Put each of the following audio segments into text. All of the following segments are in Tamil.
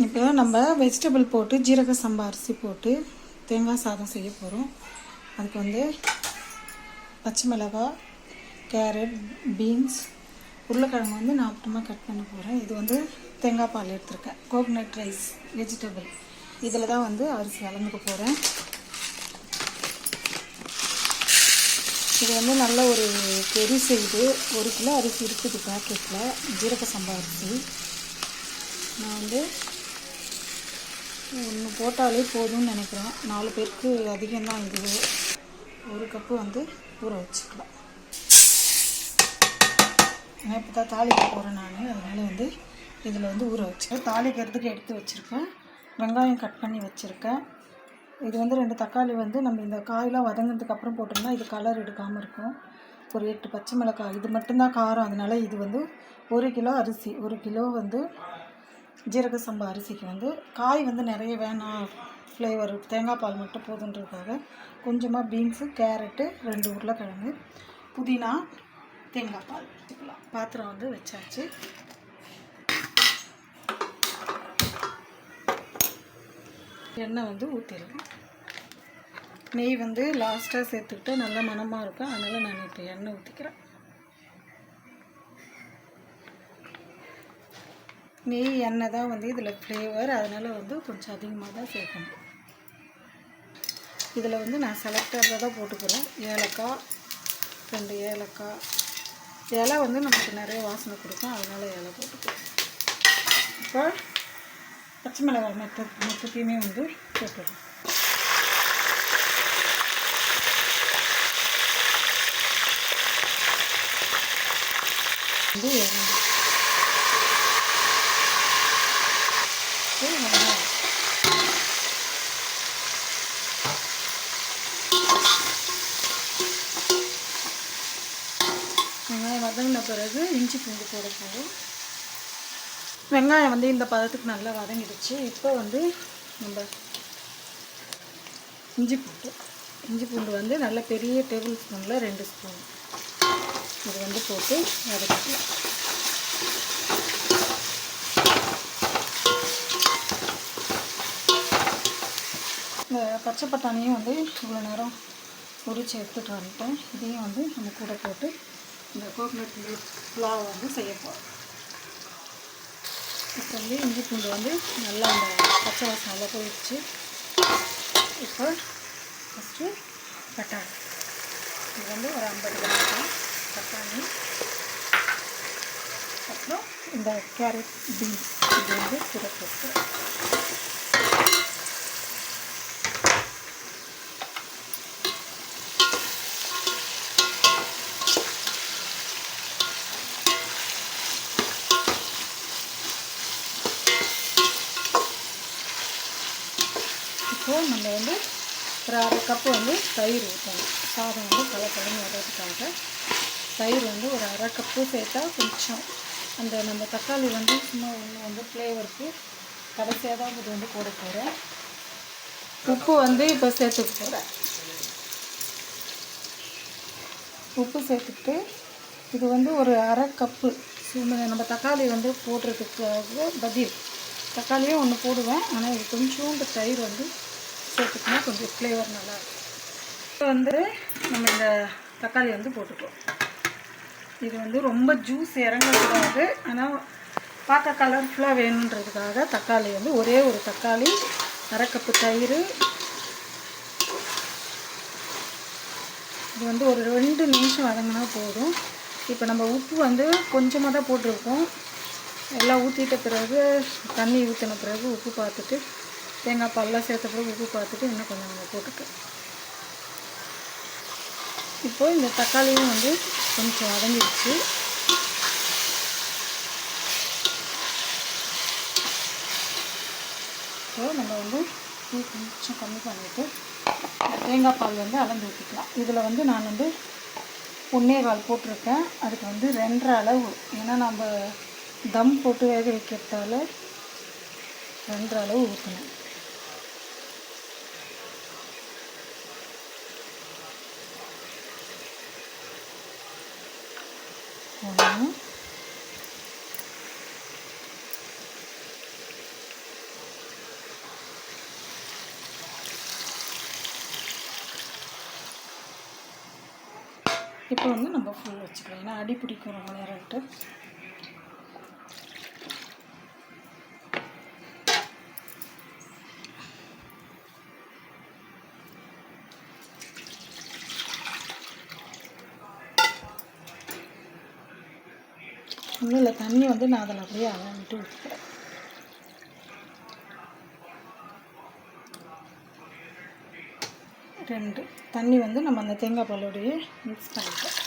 இப்போ நம்ம வெஜிடபிள் போட்டு ஜீரக சம்பா அரிசி போட்டு தேங்காய் சாதம் செய்ய போகிறோம். அதுக்கு வந்து பச்சை மிளகாய், கேரட், பீன்ஸ், உருளைக்கிழங்கு வந்து நான் அப்புறமா கட் பண்ண போகிறேன். இது வந்து தேங்காய் பால் எடுத்துருக்கேன். கோகனட் ரைஸ் வெஜிடபிள் இதில் தான் வந்து அரிசி அளந்துக்க போகிறேன். இது வந்து நல்ல ஒரு பெரிய செய்து 1 கிலோ அரிசி இருக்குது பேக்கெட்டில், ஜீரக சம்பா அரிசி. நான் வந்து 1 போட்டாலே போதும்னு நினைக்கிறேன். 4 பேருக்கு அதிகம்தான் இது. 1 கப்பு வந்து ஊற வச்சுக்கலாம். நான் இப்போ தான் தாளிக்க போகிறேன் நான், அதனால் வந்து இதில் வந்து ஊற வச்சுருக்கேன். தாளிக்கிறதுக்கு எடுத்து வச்சுருக்கேன். வெங்காயம் கட் பண்ணி வச்சுருக்கேன். இது வந்து 2 தக்காளி வந்து நம்ம இந்த காயெலாம் வதங்கினதுக்கு அப்புறம் போட்டோம்னா இது கலர் எடுக்காமல் இருக்கும். ஒரு 8 பச்சை மிளகாய், இது மட்டும்தான் காரம். அதனால் இது வந்து 1 கிலோ அரிசி, 1 கிலோ வந்து ஜீரக சம்பா அரிசிக்கு வந்து காய் வந்து நிறைய வேணாம், ஃப்ளேவர் தேங்காய் பால் மட்டும் போதுன்றதுக்காக கொஞ்சமாக பீன்ஸு, கேரட்டு, 2 உருளைக்கிழங்கு, புதினா, தேங்காய் பால் வச்சுக்கலாம். பாத்திரம் வந்து வச்சாச்சு. எண்ணெய் வந்து ஊற்றிடலாம். நெய் வந்து லாஸ்ட்டாக சேர்த்துக்கிட்டு நல்ல மணமாக இருக்கும். அதனால் நான் இப்போ எண்ணெய் ஊற்றிக்கிறேன். நெய் எண்ணெய் தான் வந்து இதில் ஃப்ளேவர். அதனால் வந்து கொஞ்சம் அதிகமாக தான் சேர்க்கணும். இதில் வந்து நான் செலக்டரில் தான் போட்டுக்கிறேன். ஏலக்காய், 2 ஏலக்காய். இலை வந்து நமக்கு நிறைய வாசனை கொடுக்கும், அதனால் இலை போட்டுக்கிறேன். இப்போ பச்சை மிளகாய் மொத்தத்தையுமே வந்து போட்டுடுறேன். வந்து வெங்காயம் வதங்கின பிறகு இஞ்சி பூண்டு போட போகிறோம். வெங்காயம் வந்து இந்த பதத்துக்கு நல்லா வதங்கிடுச்சு. இப்போ வந்து நம்ம இஞ்சி பூண்டு வந்து நல்ல பெரிய டேபிள் ஸ்பூனில் 2 ஸ்பூன் இது வந்து போட்டு வதக்கிக்கலாம். இந்த பச்சை பட்டாணியும் வந்து இவ்வளோ நேரம் பொரிச்சு எடுத்துகிட்டு வந்துட்டேன். இதையும் வந்து நம்ம கூட போட்டு இந்த கோகனட் மில்க் புலாவ் வந்து செய்ய போகிறோம். இப்போ வந்து இஞ்சி பூண்டு வந்து நல்லா அந்த பச்சை வாசனை நல்லா போயிடுச்சு. இப்போ ஃபஸ்ட்டு பட்டாணி, இது வந்து ஒரு 50 கிராம் பட்டாணி, அப்புறம் இந்த கேரட், பீன்ஸ் இது வந்து கூட போட்டுக்கிறேன். இப்போ நம்ம வந்து ஒரு 1/2 கப்பு வந்து தயிர் ஊற்றணும். சாதம் வந்து கலக்கலன்னு வர்றதுக்காக தயிர் வந்து ஒரு 1/2 கப்பு சேர்த்தா கொஞ்சம் அந்த நம்ம தக்காளி வந்து சும்மா ஒன்று வந்து ஃப்ளேவருக்கு கடைசியாக தான் இது வந்து போட போகிறேன். உப்பு வந்து இப்போ சேர்த்துக்க போகிறேன். உப்பு சேர்த்துட்டு இது வந்து ஒரு 1/2 கப்பு நம்ம தக்காளி வந்து போடுறதுக்காக பதில் தக்காளியும் ஒன்று போடுவேன். ஆனால் இது கொஞ்சோண்டு தயிர் வந்து சேர்த்துக்கினா கொஞ்சம் ஃப்ளேவர் நல்லாயிருக்கும். இப்போ வந்து நம்ம இந்த தக்காளி வந்து போட்டுக்கலாம். இது வந்து ரொம்ப ஜூஸ் இறங்கக்கூடாது, ஆனால் பார்க்க கலர்ஃபுல்லாக வேணுன்றதுக்காக தக்காளி வந்து ஒரே ஒரு தக்காளி, 1/2 கப்பு தயிர். இது வந்து ஒரு 2 நிமிஷம் வதங்கினா போதும். இப்போ நம்ம உப்பு வந்து கொஞ்சமாக தான் போட்டிருக்கோம். எல்லாம் ஊற்றிட்ட பிறகு தண்ணி ஊற்றின பிறகு உப்பு பார்த்துட்டு தேங்காய் பால்லாம் சேர்த்த பிறகு உப்பு பார்த்துட்டு இன்னும் கொஞ்சம் நம்ம போட்டுக்கலாம். இப்போது இந்த தக்காளியும் வந்து கொஞ்சம் வதங்கிடுச்சு. ஸோ நம்ம வந்து கொஞ்சம் கம்மி பண்ணிவிட்டு தேங்காய் பால் வந்து அளந்து ஊற்றிக்கலாம். இதில் வந்து நான் வந்து 1.25 போட்டிருக்கேன். அதுக்கு வந்து 2.5 அளவு, ஏன்னா நம்ம தம் போட்டு வேக வைக்கிறதால 2.5 அளவு ஊற்றணும். இப்போ வந்து நம்ம ஃபுல் வச்சுக்கலாம், ஏன்னா அடி பிடிக்கும் ரொம்ப நேரம்ட்டு. ஒன்றும் இல்லை, தண்ணி வந்து நான் அதில் அப்படியே அளந்துட்டு விட்டுக்கிறேன். ரெண்டு தண்ணி வந்து நம்ம அந்த தேங்காய் பாலோடையே மிக்ஸ் பண்ணிக்கலாம்.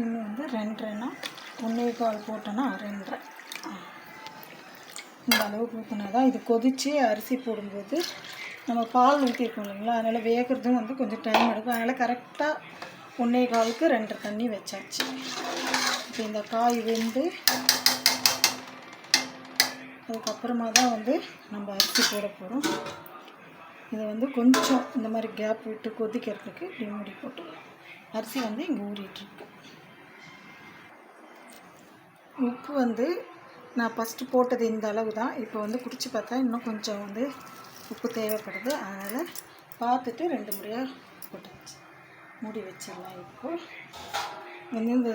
இன்னும் வந்து 2.5னா 1.25 போட்டோன்னா 2.5 இந்த அளவுக்கு ஊற்றினா தான் இது கொதித்து அரிசி போடும்போது நம்ம பால் ஊற்றிருக்கோம் இல்லைங்களா, அதனால் வேகிறதும் வந்து கொஞ்சம் டைம் எடுக்கும். அதனால் கரெக்டாக 1.25க்கு 2 தண்ணி வச்சாச்சு. இப்போ இந்த காய் வெந்து அதுக்கப்புறமா தான் வந்து நம்ம அரிசி போட போகிறோம். இதை வந்து கொஞ்சம் இந்த மாதிரி கேப் விட்டு கொதிக்கிறதுக்கு இப்படி மூடி போட்டுக்கலாம். அரிசி வந்து இங்கே ஊறிட்டுருக்கு. உப்பு வந்து நான் ஃபஸ்ட்டு போட்டது இந்த அளவு தான். இப்போ வந்து குடிச்சு பார்த்தா இன்னும் கொஞ்சம் வந்து உப்பு தேவைப்படுது, அதனால் பார்த்துட்டு 2 முறையாக போட்டாச்சு. மூடி வச்சிடலாம். இப்போது வந்து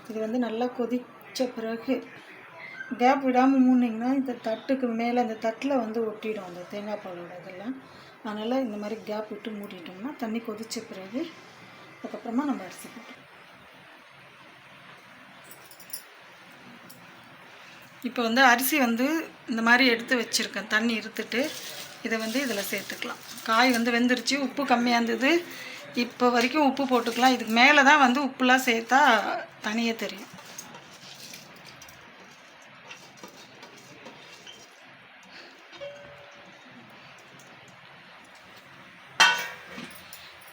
இது வந்து நல்லா கொதித்த பிறகு கேப் விடாமல் மூடினீங்கன்னா இந்த தட்டுக்கு மேலே அந்த தட்டில் வந்து ஒட்டிடும் அந்த தேங்காய் பாலோட இதெல்லாம். அதனால் இந்த மாதிரி கேப் விட்டு மூடிட்டோம்னா தண்ணி கொதித்த பிறகு அதுக்கப்புறமா நம்ம அரிசி போட்டோம். இப்போ வந்து அரிசி வந்து இந்த மாதிரி எடுத்து வச்சுருக்கேன், தண்ணி இருத்துட்டு இதை வந்து இதில் சேர்த்துக்கலாம். காய் வந்து வெந்துருச்சு, உப்பு கம்மியாக இருந்தது, இப்போ வரைக்கும் உப்பு போட்டுக்கலாம். இதுக்கு மேலே தான் வந்து உப்புலாம் சேர்த்தா தனியாக தெரியும்.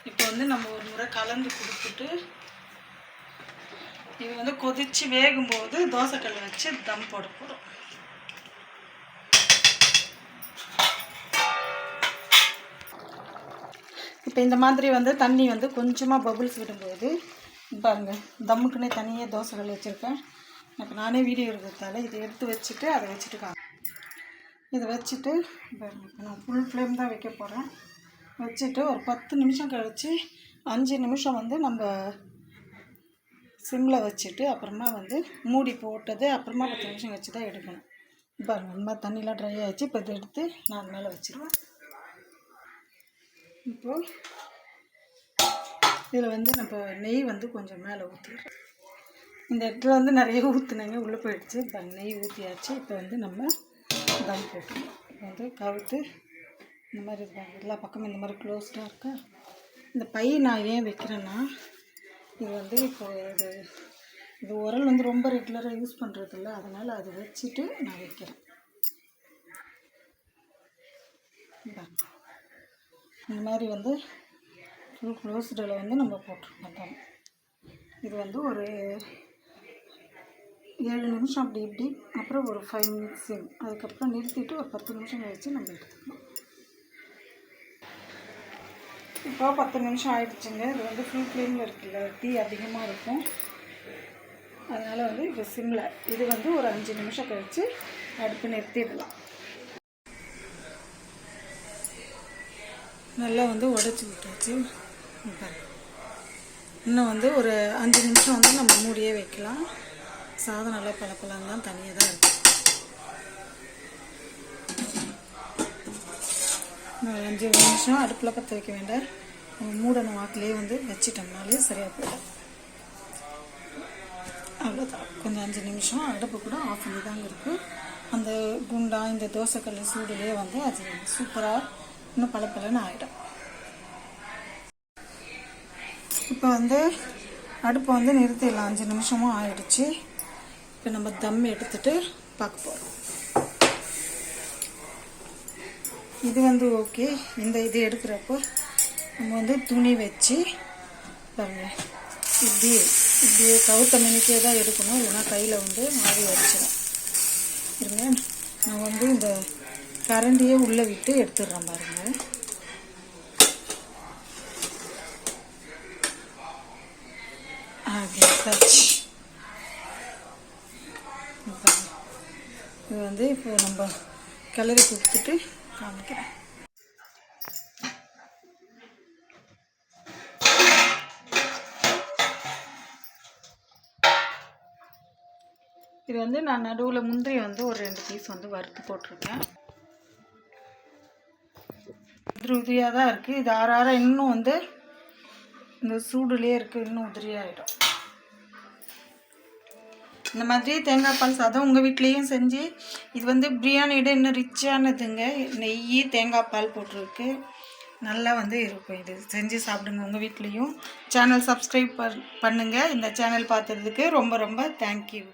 இப்போ வந்து நம்ம ஒரு முறை கலந்து கொடுத்துட்டு இது வந்து கொதித்து வேகும்போது தோசைக்கல்லை வச்சு தம் போட போகிறோம். இப்போ இந்த மாதிரி வந்து தண்ணி வந்து கொஞ்சமாக பபுள்ஸ் விடும்போது பாருங்கள், தம்முக்குன்னே தனியாக தோசைக்கல் வச்சுருக்கேன். எனக்கு நானே வீடியோ எடுக்கிறதால இதை எடுத்து வச்சுட்டு அதை வச்சுட்டு இதை வச்சுட்டு நான் ஃபுல் ஃப்ளேம் தான் வைக்க போகிறேன். வச்சுட்டு ஒரு 10 நிமிஷம் கழித்து 5 நிமிஷம் வந்து நம்ம சிம்மில் வச்சுட்டு அப்புறமா வந்து மூடி போட்டது அப்புறமா 10 நிமிஷம் வச்சு தான் எடுக்கணும். பாருங்கள், இந்த மாதிரி தண்ணிலாம் ட்ரை ஆகிடுச்சு. இப்போ இதை எடுத்து நான் மேலே வச்சுருவேன். இப்போது இதில் வந்து நம்ம நெய் வந்து கொஞ்சம் மேலே ஊற்றிடுறோம். இந்த இடத்துல வந்து நிறைய ஊற்றுனேங்க, உள்ளே போயிடுச்சு. இப்போ நெய் ஊற்றியாச்சு. இப்போ வந்து நம்ம தம் போட்டுருவோம். இப்போ வந்து கவுத்து இந்த மாதிரி இருக்காங்க, எல்லா பக்கமும் இந்த மாதிரி க்ளோஸ்டாக இருக்கா. இந்த பை நான் ஏன் வைக்கிறேன்னா, இது வந்து இப்போ இது உரல் வந்து ரொம்ப ரெகுலராக யூஸ் பண்ணுறதில்ல, அதனால் அதை வச்சுட்டு நான் வைக்கிறேன். இந்த மாதிரி வந்து ஃபுல் க்ளோஸ்டில் வந்து நம்ம போட்டிருக்கோம் தான். இது வந்து ஒரு 7 நிமிஷம் அப்படி இப்படி, அப்புறம் ஒரு 5 மினிட்ஸ், அதுக்கப்புறம் நிறுத்திட்டு ஒரு 10 நிமிஷம் கழிச்சு நம்ம எடுத்துக்கணும். இப்போ 10 நிமிஷம் ஆகிடுச்சுங்க. இது வந்து ஃபுல் ஃப்ளேமில் இருக்குல்ல, தீ அதிகமாக இருக்கும், அதனால் வந்து இப்போ சிம்மில் இது வந்து ஒரு 5 நிமிஷம் கழித்து அடுப்பு நிறுத்திடலாம். நல்லா வந்து உடச்சி விட்டாச்சு. இன்னும் வந்து ஒரு 5 நிமிஷம் வந்து நம்ம மூடியே வைக்கலாம். சாதம் நல்லா பழப்பலாம் தான் தனியாக தான் இருக்கும். 5 நிமிஷம் அடுப்பில் பற்ற வைக்க வேண்டாம், நம்ம மூடணும் வாக்கிலே வந்து வச்சிட்டோம்னாலே சரியாக போயிடும். அவ்வளோதான், கொஞ்சம் 5 நிமிஷம் அடுப்பு கூட ஆஃப் பண்ணி தாங்க இருக்குது. அந்த குண்டா இந்த தோசைக்கல் சூடுலேயே வந்து அது சூப்பராக இன்னும் பளபளன்னு ஆகிடும். இப்போ வந்து அடுப்பை வந்து நிறுத்திடலாம். 5 நிமிஷமும் ஆகிடுச்சு. இப்போ நம்ம தம் எடுத்துகிட்டு பார்க்க போகிறோம். இது வந்து ஓகே. இது எடுக்கிறப்போ நம்ம வந்து துணி வச்சு பாருங்கள், இப்படியே கவுத்த மினிக்கே தான் எடுக்கணும், இல்லைன்னா கையில் வந்து மாறி வச்சிடும். இருங்க, நான் வந்து இந்த கரண்டியே உள்ளே விட்டு எடுத்துடுறேன் பாருங்கள். வந்து இப்போ நம்ம கிளறி கொடுத்துட்டு காமிக்கிறேன். இது வந்து நான் நடுவில் முந்திரி வந்து ஒரு 2 பீஸ் வந்து வறுத்து போட்டிருக்கேன். உதிரியாக தான் இருக்குது. இது ஆற இன்னும் வந்து இந்த சூடுலேயே இருக்குது, இன்னும் உதிரியாகிடும். இந்த மாதிரி தேங்காய் பால் சாதம் உங்கள் வீட்லேயும் செஞ்சு, இது வந்து பிரியாணியோட இன்னும் ரிச்சானதுங்க. நெய் தேங்காய் பால் போட்டிருக்கு, நல்லா வந்து இருக்கும். இது செஞ்சு சாப்பிடுங்க உங்கள் வீட்லேயும். சேனல் சப்ஸ்கிரைப் பண்ணுங்கள். இந்த சேனல் பார்த்ததுக்கு ரொம்ப ரொம்ப தேங்க்யூ.